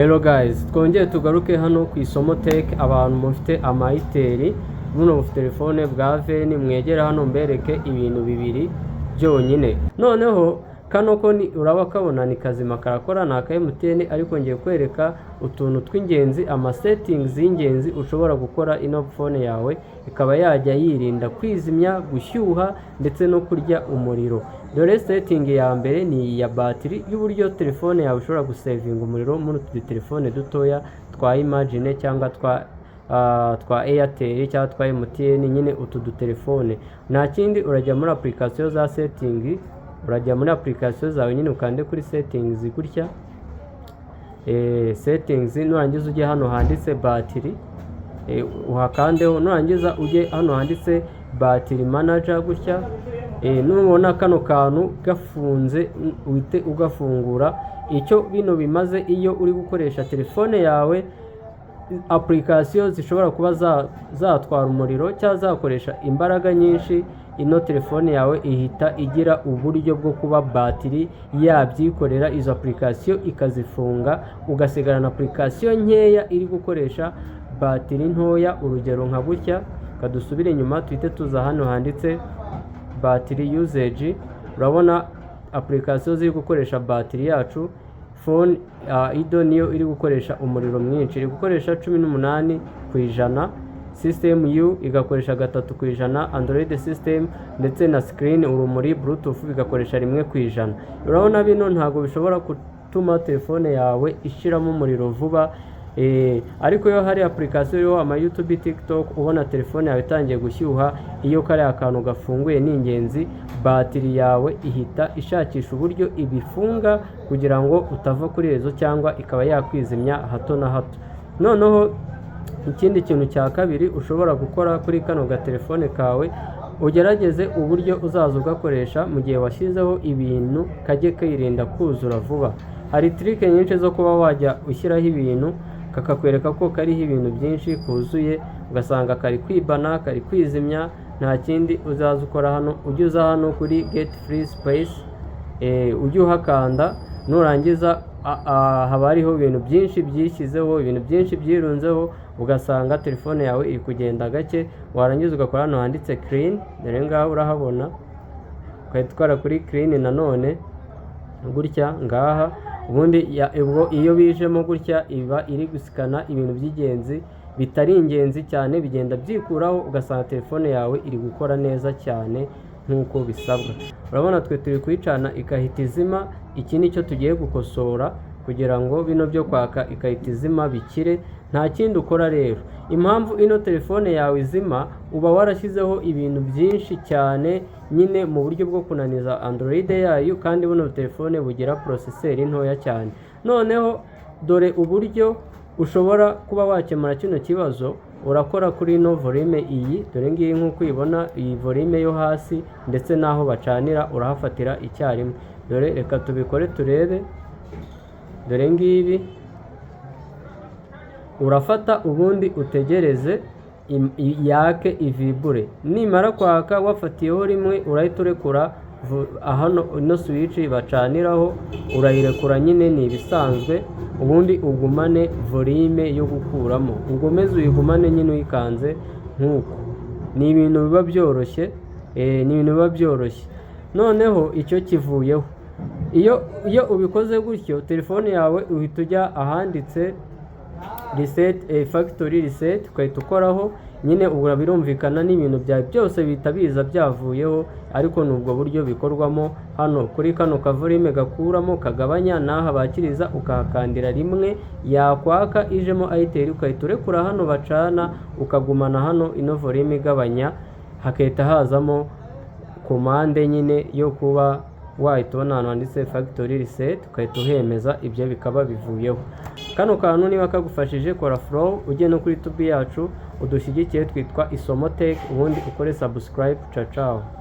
Hello guys, twongeye tugaruke hano ku isomo tech. Abantu mufite amayiteri buno mufite telefone bwa veni, mwegera hano mbereke ibintu bibiri byonyine. Noneho kano ko ni uraba kabona ni kazima karakora na ka MTN, ariko ngiye kwereka utuntu tw'ingenzi, ama settings y'ingenzi ushobora gukora ino phone yawe ikaba yajya yirinda kwizimya, gushyuha ndetse no kurya umuriro. Dore setting ya mbere ni ya battery y'uburyo telefone yawe ushobora gusavinga umuriro muri utu telefone dutoya twa Imagine cyangwa twa Airtel cyangwa twa MTN, nyine utu dutelefone. Nta kindi, urajya muri application za setting, urajya muri application zawe nyine ukande kuri settings gutya, settings, nurangiza ujye hano handitse battery, uhakandeho, nurangiza ujye hano handitse battery manager gutya. Nubona kano kantu gafunze uhite ugafungura. Icyo bino bimaze, iyo uri gukoresha telefone yawe application zishobora kuba zatwara umuriro cyangwa zakoresha imbaraga nyinshi, ino telefone yawe ihita igira uburyo bwo kuba battery yabyikorera izo application ikazifunga, ugasigarana application nkeya iri gukoresha battery ntoya. Urugero nka gutya, kadusubire inyuma tuhite tuza hano handitse battery usage. Urabona application ziri gukoresha battery yacu. Phone ido niyo iri gukoresha umuriro mwinshi, iri gukoresha 18%, system U igakoresha 3%, Android system ndetse na screen urumuri Bluetooth bigakoresha 1%. Urabona bino ntago bishobora gutuma telefone yawe ishiramo umuriro vuba. Ariko yo hari application yo ama YouTube, TikTok, ubona telefone yawe itangiye gushyuha, iyo kare akantu gafunguye ni ingenzi, battery yawe ihita ishakisha uburyo ibifunga kugira ngo utava kuri rezo cyangwa ikaba yakwizimya hato na hato. Noneho ikindi kintu cya kabiri ushobora gukora kuri kano ga telefone kawe, ugerageze uburyo uzaza ugakoresha mu gihe washyizeho ibintu kajye kirinda kuzura vuba. Hari trick nyinshi zo kuba wajya ushyiraho ibintu kakakwereka ko kariho ibintu byinshi kuzuye, ugasanga kari kwibana, kari kwizimya. Nta kindi, uzaza ukora hano, ujye uza hano kuri get free space, ujye uhakanda, nurangiza haba hariho ibintu byinshi byishyizeho, ibintu byinshi byirunzeho, ugasanga telefone yawe iri kugenda gake. Warangiza ugakora hano handitse clean, dore ngaho urahabona, ukahita ukora kuri clean nanone gutya ngaha. Ubundi iyo bijemo gutya iba iri gusikana ibintu by'ingenzi bitari ingenzi cyane, bigenda byikuraho, ugasanga telefone yawe iri gukora neza cyane nk'uko bisabwa. Urabona twe turi kuyicana ikahita izima. Iki nicyo tugiye gukosora kugira ngo bino byo kwaka ikahita izima bikire. Nta kindi ukora rero. Impamvu ino telefone yawe izima, uba warashyizeho ibintu byinshi cyane nyine mu buryo bwo kunaniza Android yayo, kandi buno telefone bugira processor ntoya cyane. Noneho dore uburyo ushobora kuba wakemura kino kibazo. Urakora kuri no volume iyi, dore ngiyi nk'uko uyibona, iyi volume yo hasi ndetse naho bacanira urahafatira icyarimwe. Dore reka tubikore turebe. Dore ngibi urafata ubundi utegereze yake ivibure. Nimara kwaka wafatiyeho rimwe, urahita urekura hano ino switch bacaniraho, urayirekura nyine ni ibisanzwe. Ubundi ugumane volume yo gukuramo, ugomeze uyigumane nyine uyikanze nk'uko. Ni ibintu biba byoroshye, Noneho icyo kivuyeho, iyo ubikoze gutyo, telefone yawe uhita ujya ahanditse reset, factory reset, ukahita ukoraho nyine. Ubura birumvikana n'ibintu byawe byose bihita biza byavuyeho, ariko nubwo buryo bikorwamo. Hano kuri kano kavolume gakuramo kagabanya, naha bakiriza ukahakandira rimwe, yakwaka ijemo Airtel ukahita urekura hano bacana, ukagumana hano ino volume igabanya, hakahita hazamo komande nyine yo kuba wahita ubona ahantu handitse factory reset, ukahita uhemeza, ibyo bikaba bivuyeho. Kano kantu niba kagufashije, kora follow, ujye no kuri YouTube yacu udushyigikiye, twitwa Isomo Tech, ubundi ukore subscribe. Ciao ciao.